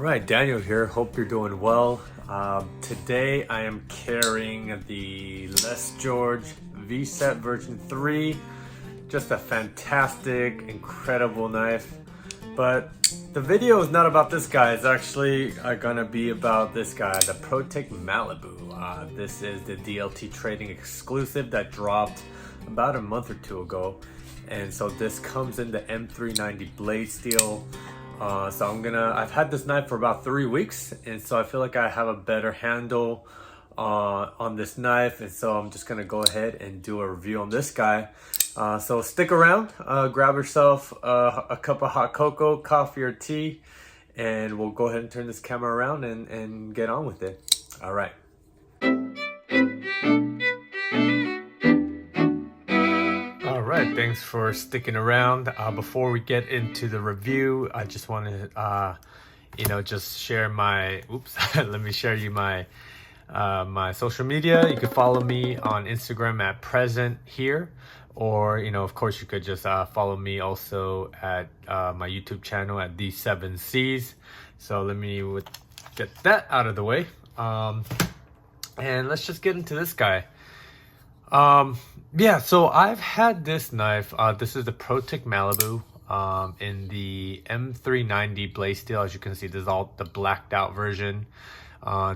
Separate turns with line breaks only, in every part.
right, Daniel here. Hope you're doing well. Today I am carrying the Les George VSET version 3. Just a fantastic, incredible knife. But the video is not about this guy. It's actually gonna be about this guy, the Protech Malibu. This is the DLT trading exclusive that dropped about a month or two ago. And so this comes in the M390 blade steel. I've had this knife for about 3 weeks, and so I feel like I have a better handle on this knife, and so I'm just gonna go ahead and do a review on this guy. So stick around, grab yourself a cup of hot cocoa, coffee, or tea, and we'll go ahead and turn this camera around and get on with it. All right. Alright, thanks for sticking around. Before we get into the review, I just want to, just share my, let me share you my social media. You can follow me on Instagram at present here, or, of course you could just follow me also at my YouTube channel at the 7 C's. So let me get that out of the way. And let's just get into this guy. So I've had this knife. This is the Protech Malibu in the M390 blade steel. As you can see, this is all the blacked out version.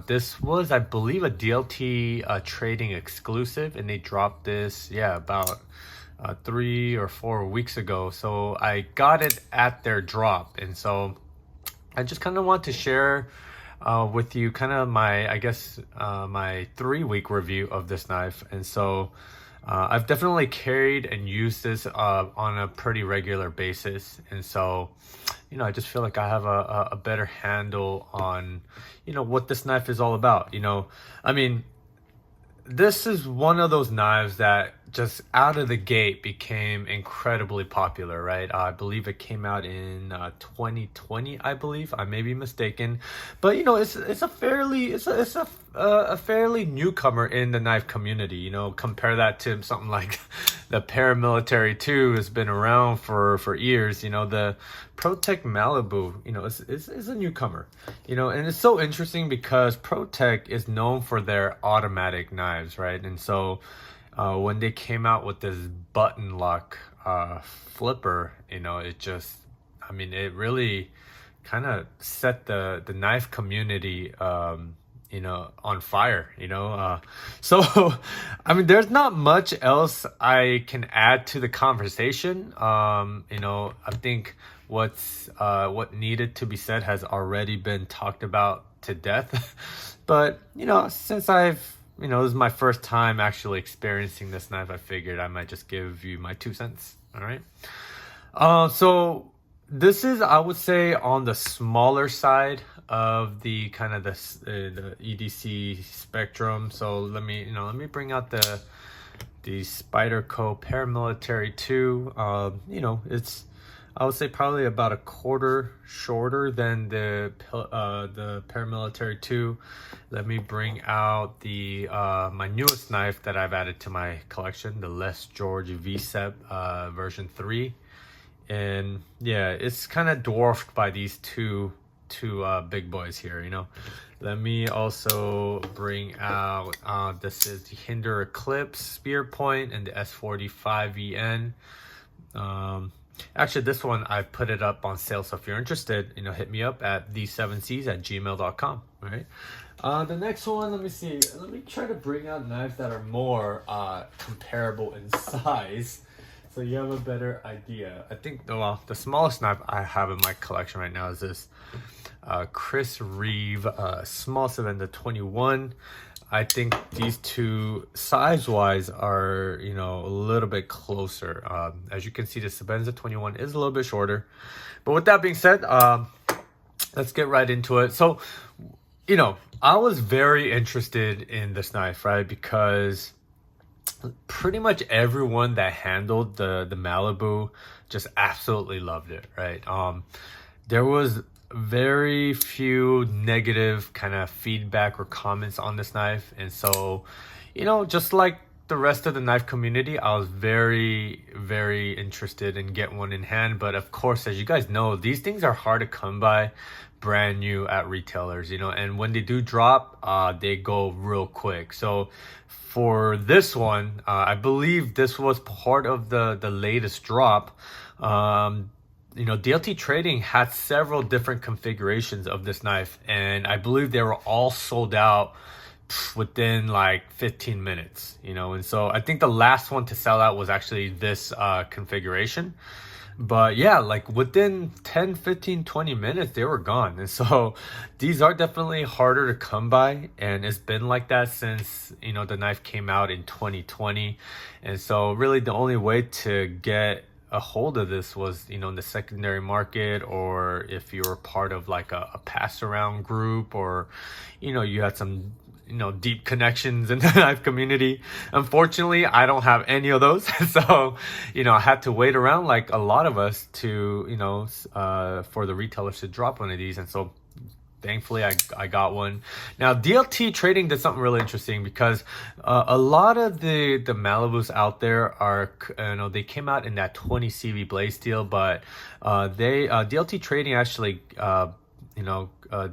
This was, I believe, a DLT trading exclusive, and they dropped this, about 3 or 4 weeks ago. So I got it at their drop, and so I just kind of want to share with you kind of my 3-week review of this knife. And so I've definitely carried and used this on a pretty regular basis, and so I just feel like I have a better handle on what this knife is all about. This is one of those knives that just out of the gate became incredibly popular, right? I believe it came out in 2020, I believe. I may be mistaken, but it's a fairly newcomer in the knife community. Compare that to something like the Paramilitary 2 has been around for years. The Protech Malibu, is a newcomer. And it's so interesting because Protech is known for their automatic knives, right? And so when they came out with this button lock flipper, it really kind of set the knife community on fire. There's not much else I can add to the conversation. I think what needed to be said has already been talked about to death. But since this is my first time actually experiencing this knife, I figured I might just give you my 2 cents. All right. So this is, I would say, on the smaller side of the kind of the EDC spectrum. So let me bring out the Spyderco Paramilitary 2. It's, I would say, probably about a quarter shorter than the Paramilitary 2. Let me bring out the my newest knife that I've added to my collection, the Les George VSET version 3. And it's kind of dwarfed by these two big boys here. Let me also bring out this is the Hinder Eclipse Spear Point and the S45EN. Actually, this one, I put it up on sale, so if you're interested, hit me up at the7cs@gmail.com. All right. The next one, let me see. Let me try to bring out knives that are more comparable in size, so you have a better idea. I think, the smallest knife I have in my collection right now is this Chris Reeve Small Savenda 21. I think these two size-wise are, a little bit closer. As you can see, the Sabenza 21 is a little bit shorter. But with that being said, let's get right into it. So, I was very interested in this knife, right? Because pretty much everyone that handled the Malibu just absolutely loved it, right? There was very few negative kind of feedback or comments on this knife, and so just like the rest of the knife community, I was very, very interested in getting one in hand. But of course, as you guys know, these things are hard to come by brand new at retailers, you know, and when they do drop, they go real quick. So for this one, I believe this was part of the latest drop. You know, DLT Trading had several different configurations of this knife, and I believe they were all sold out within like 15 minutes, you know. And so I think the last one to sell out was actually this configuration. But yeah, like within 10, 15, 20 minutes, they were gone. And so these are definitely harder to come by. And it's been like that since, you know, the knife came out in 2020. And so really the only way to get a hold of this was, you know, in the secondary market, or if you were part of like a pass around group, or, you know, you had some, you know, deep connections in the knife community. Unfortunately, I don't have any of those. So, you know, I had to wait around like a lot of us to, you know, for the retailers to drop one of these. And so thankfully I got one. Now DLT Trading did something really interesting, because a lot of the Malibus out there are, you know, they came out in that 20 CV blade steel, but DLT Trading actually you know,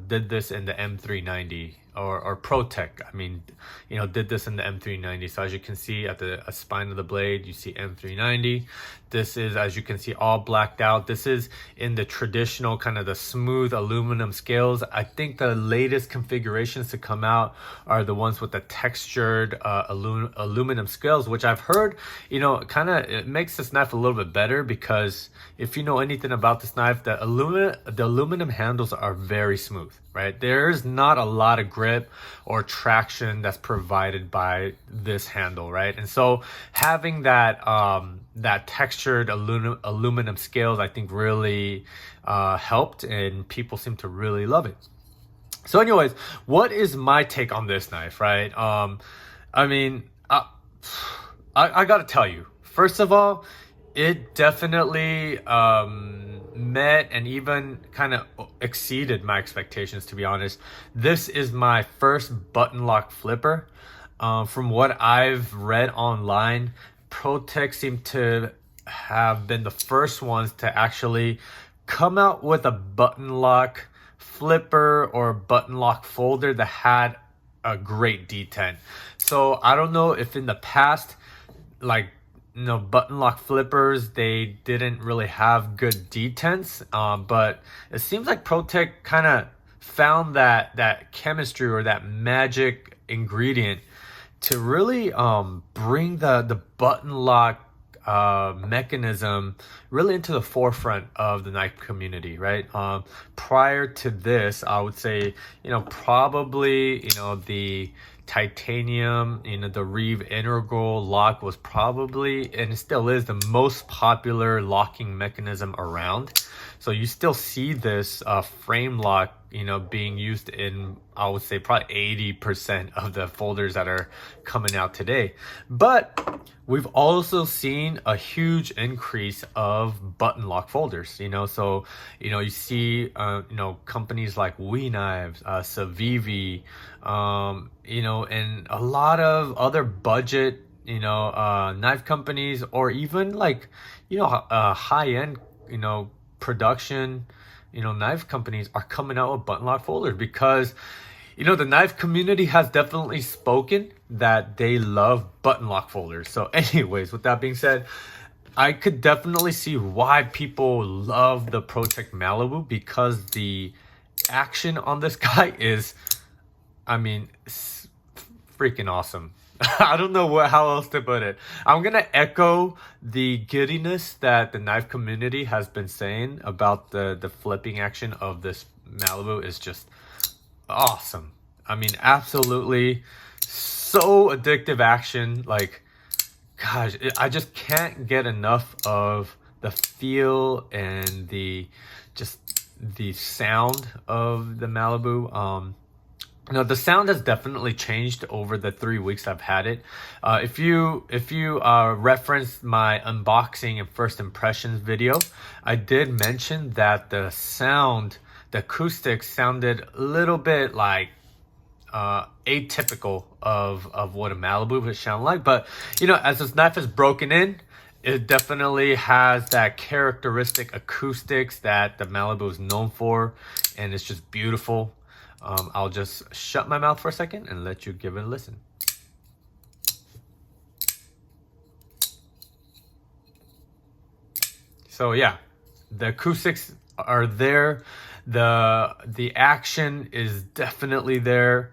did this in the M390, or Protech, I mean, you know, did this in the M390. So as you can see at the spine of the blade, you see M390. This is, as you can see, all blacked out. This is in the traditional kind of the smooth aluminum scales. I think the latest configurations to come out are the ones with the textured aluminum scales, which I've heard, you know, kind of it makes this knife a little bit better, because if you know anything about this knife, the aluminum handles are very smooth, right? There's not a lot of grip or traction that's provided by this handle, right? And so having that that textured aluminum scales, I think really helped, and people seem to really love it. So anyways, what is my take on this knife, right? I mean, I gotta tell you, first of all, it definitely met and even kind of exceeded my expectations, to be honest. This is my first button lock flipper. From what I've read online, Protech seemed to have been the first ones to actually come out with a button lock flipper or button lock folder that had a great detent. So I don't know if in the past, like, you know, button lock flippers, they didn't really have good detents, but it seems like Protech kind of found that chemistry or that magic ingredient to really bring the button lock mechanism really into the forefront of the knife community, right? Prior to this, I would say, you know, probably, you know, the titanium, you know, the Reeve integral lock was probably, and it still is, the most popular locking mechanism around. So you still see this frame lock, you know, being used in, I would say, probably 80% of the folders that are coming out today. But we've also seen a huge increase of button lock folders, you know. So, you know, you see, you know, companies like We Knives, Savivi, you know, and a lot of other budget, you know, knife companies, or even like, you know, high-end, you know, production, you know, knife companies are coming out with button lock folders, because, you know, the knife community has definitely spoken that they love button lock folders. So anyways, with that being said, I could definitely see why people love the Protech Malibu, because the action on this guy is, I mean, it's freaking awesome. I don't know how else to put it. I'm gonna echo the giddiness that the knife community has been saying about the flipping action of this Malibu is just awesome. I mean, absolutely so addictive action. Like, gosh, I just can't get enough of the feel and the sound of the Malibu. Now the sound has definitely changed over the 3 weeks I've had it. If you reference my unboxing and first impressions video, I did mention that the sound, the acoustics sounded a little bit like atypical of what a Malibu would sound like. But as this knife is broken in, it definitely has that characteristic acoustics that the Malibu is known for, and it's just beautiful. I'll just shut my mouth for a second and let you give it a listen. So yeah, the acoustics are there. The action is definitely there.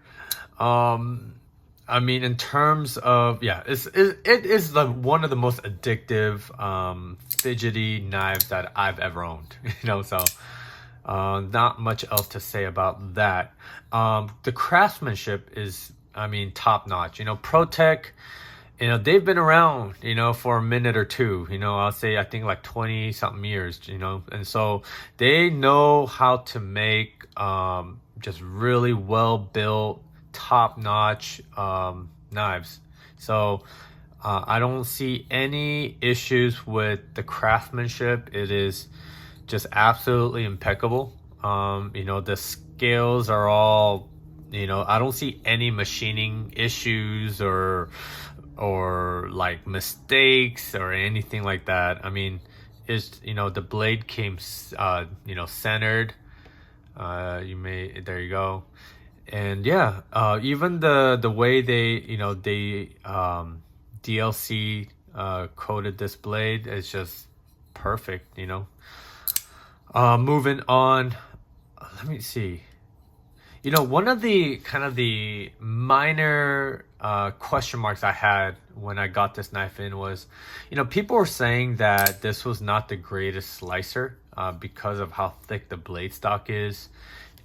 I mean, in terms of, yeah, it is one of the most addictive, fidgety knives that I've ever owned. So not much else to say about that. The craftsmanship is, I mean, top notch. Protech, they've been around, for a minute or two, I'll say, I think like 20 something years, and so they know how to make, just really well built, top notch, knives. So, I don't see any issues with the craftsmanship. It is just absolutely impeccable. The scales are all, I don't see any machining issues or like mistakes or anything like that. I mean, it's the blade came centered. There you go. And yeah, even the way they DLC coated this blade is just perfect. Moving on, let me see. One of the kind of the minor question marks I had when I got this knife in was, people were saying that this was not the greatest slicer because of how thick the blade stock is.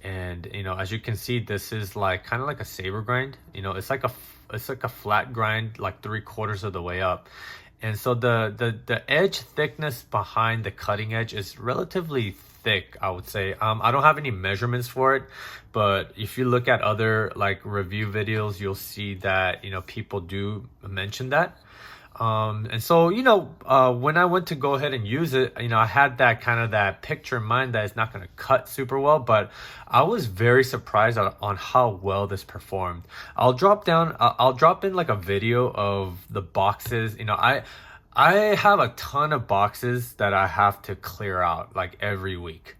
And, as you can see, this is like kind of like a saber grind. It's like a flat grind, like 3/4 of the way up. And so the edge thickness behind the cutting edge is relatively thick, I would say. I don't have any measurements for it, but if you look at other like review videos, you'll see that people do mention that. And so when I went to go ahead and use it, I had that kind of that picture in mind that it's not going to cut super well, but I was very surprised on how well this performed. I'll drop in like a video of the boxes. I have a ton of boxes that I have to clear out like every week,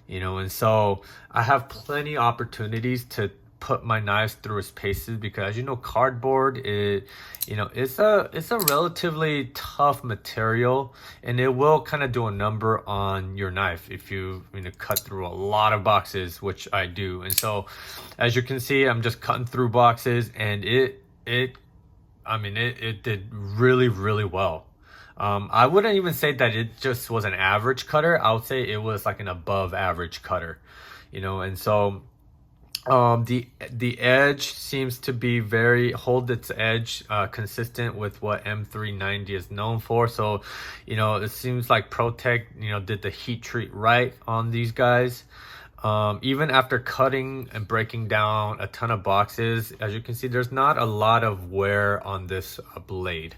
and so I have plenty of opportunities to put my knives through its paces because cardboard it's a relatively tough material, and it will kind of do a number on your knife if you cut through a lot of boxes, which I do. And so as you can see, I'm just cutting through boxes, and it did really, really well. I wouldn't even say that it just was an average cutter. I would say it was like an above average cutter, and so the edge seems to be hold its edge consistent with what M390 is known for. So it seems like Protech did the heat treat right on these guys. Even after cutting and breaking down a ton of boxes, as you can see, there's not a lot of wear on this blade.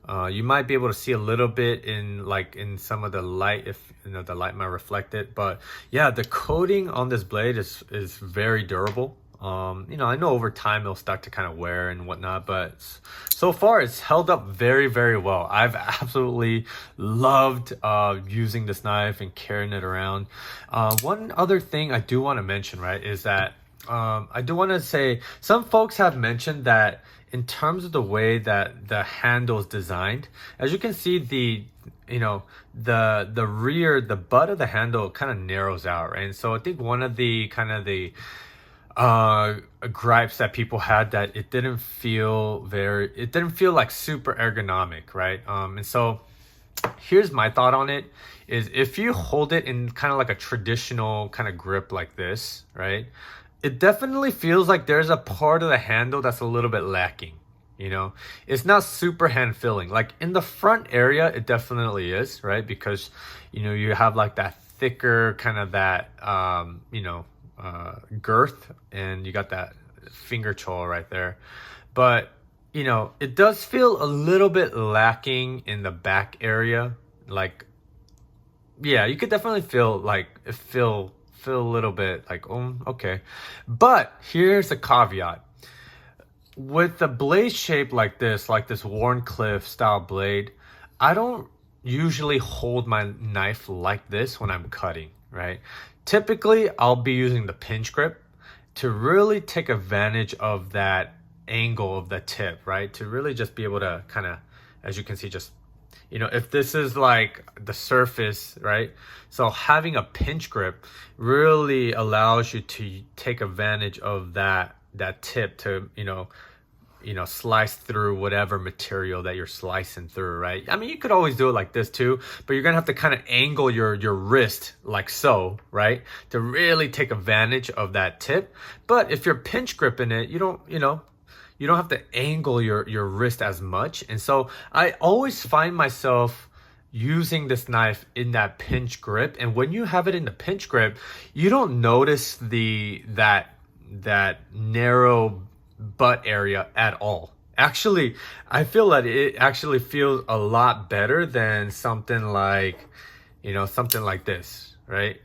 You might be able to see a little bit in some of the light, if the light might reflect it, but yeah, the coating on this blade is very durable. I know over time it'll start to kind of wear and whatnot, but so far it's held up very, very well. I've absolutely loved using this knife and carrying it around. One other thing I do want to mention, right, is that I do want to say some folks have mentioned that in terms of the way that the handle is designed, as you can see, the rear, the butt of the handle kind of narrows out, right? And so I think one of the kind of the gripes that people had, that it didn't feel like super ergonomic, right? And so here's my thought on it is, if you hold it in kind of like a traditional kind of grip like this, right, it definitely feels like there's a part of the handle that's a little bit lacking. It's not super hand feeling. Like in the front area, it definitely is, right? Because you have like that thicker kind of that girth, and you got that finger choil right there. But it does feel a little bit lacking in the back area. Like, yeah, you could definitely feel a little bit like, oh, okay. But here's a caveat. with a blade shape like this Warncliffe style blade, I don't usually hold my knife like this when I'm cutting, right? Typically, I'll be using the pinch grip to really take advantage of that angle of the tip, right? To really just be able to kind of, as you can see, just, if this is like the surface, right? So having a pinch grip really allows you to take advantage of that tip to, slice through whatever material that you're slicing through, right? I mean, you could always do it like this too, but you're gonna have to kind of angle your wrist like so, right? To really take advantage of that tip. But if you're pinch gripping it, you don't have to angle your wrist as much. And so I always find myself using this knife in that pinch grip. And when you have it in the pinch grip, you don't notice that narrow butt area at all. Actually, I feel that it actually feels a lot better than something like this, right?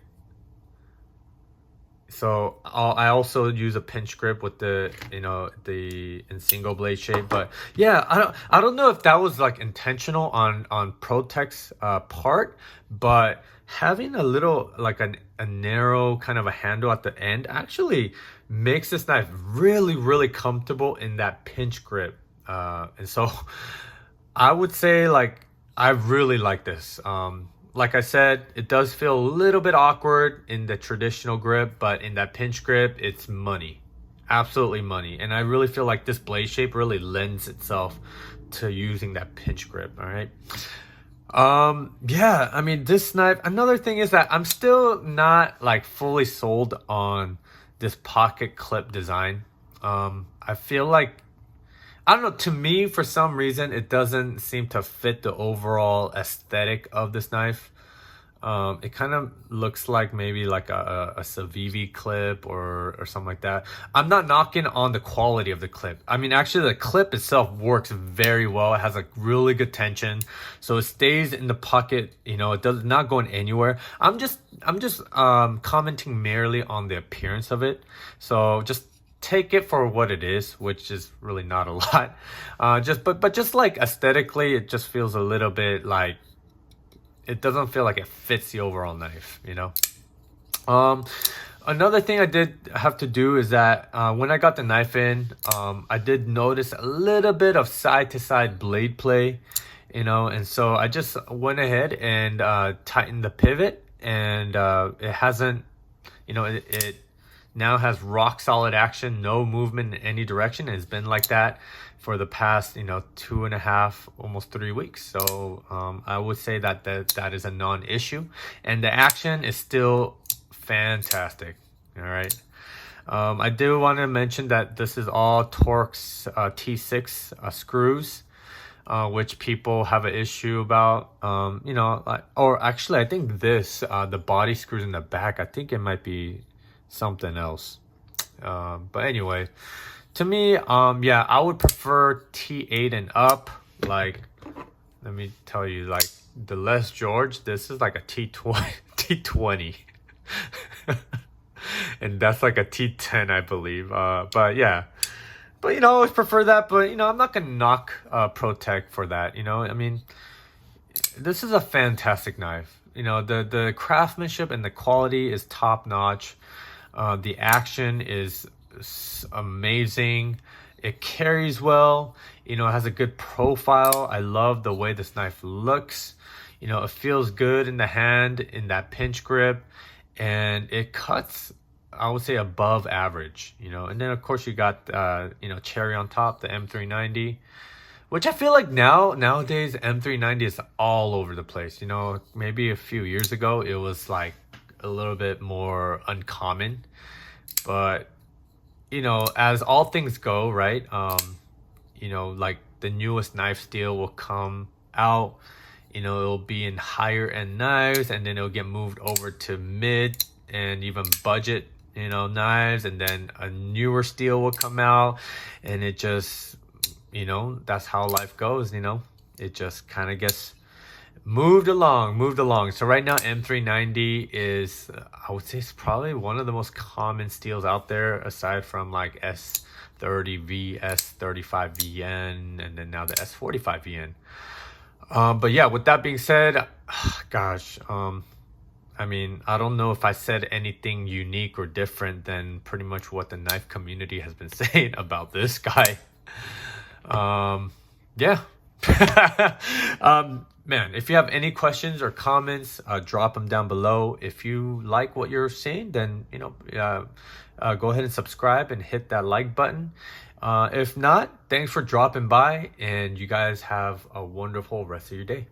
So I also use a pinch grip with the in single blade shape, but yeah, I don't know if that was like intentional on Protech's part, but having a little like a narrow kind of a handle at the end actually makes this knife really really comfortable in that pinch grip, and so I would say like I really like this. Like I said, it does feel a little bit awkward in the traditional grip, but in that pinch grip, it's money. Absolutely money. And I really feel like this blade shape really lends itself to using that pinch grip, all right? Yeah, I mean, this knife, another thing is that I'm still not like fully sold on this pocket clip design. I feel like I don't know, to me, for some reason, it doesn't seem to fit the overall aesthetic of this knife. It kind of looks like maybe like a Civivi clip or something like that. I'm not knocking on the quality of the clip. I mean, actually, the clip itself works very well. It has a really good tension, so it stays in the pocket. It does not going anywhere. I'm just commenting merely on the appearance of it. So just take it for what it is, which is really not a lot. But just like aesthetically, it just feels a little bit like it doesn't feel like it fits the overall knife. Another thing I did have to do is that when I got the knife in, I did notice a little bit of side to side blade play, and so I just went ahead and tightened the pivot, and it hasn't, it now has rock solid action, no movement in any direction. It's been like that for the past 2.5 almost 3 weeks. So I would say that is a non-issue, and the action is still fantastic. All right. I do want to mention that this is all Torx T6 screws, which people have an issue about. Or actually I think this the body screws in the back, I think it might be something else. But anyway, to me, yeah, I would prefer T8 and up. Like, let me tell you, like the Les George, this is like a T20, T20, and that's like a T10, I believe. But yeah, but I always prefer that. But I'm not gonna knock Protech for that. I mean, this is a fantastic knife. The craftsmanship and the quality is top notch. The action is amazing. It carries well. It has a good profile. I love the way this knife looks. It feels good in the hand, in that pinch grip, and it cuts, I would say, above average. And then of course you got cherry on top, the M390, which I feel like nowadays M390 is all over the place. Maybe a few years ago it was like a little bit more uncommon, but as all things go, right? Like the newest knife steel will come out, it'll be in higher end knives, and then it'll get moved over to mid and even budget knives, and then a newer steel will come out, and it just that's how life goes. It just kind of gets moved along. So right now M390 is, I would say, it's probably one of the most common steels out there, aside from like S30V, S35VN, and then now the S45VN. But yeah, with that being said, gosh, I mean, I don't know if I said anything unique or different than pretty much what the knife community has been saying about this guy. Yeah. Man, if you have any questions or comments, drop them down below. If you like what you're seeing, then, go ahead and subscribe and hit that like button. If not, thanks for dropping by, and you guys have a wonderful rest of your day.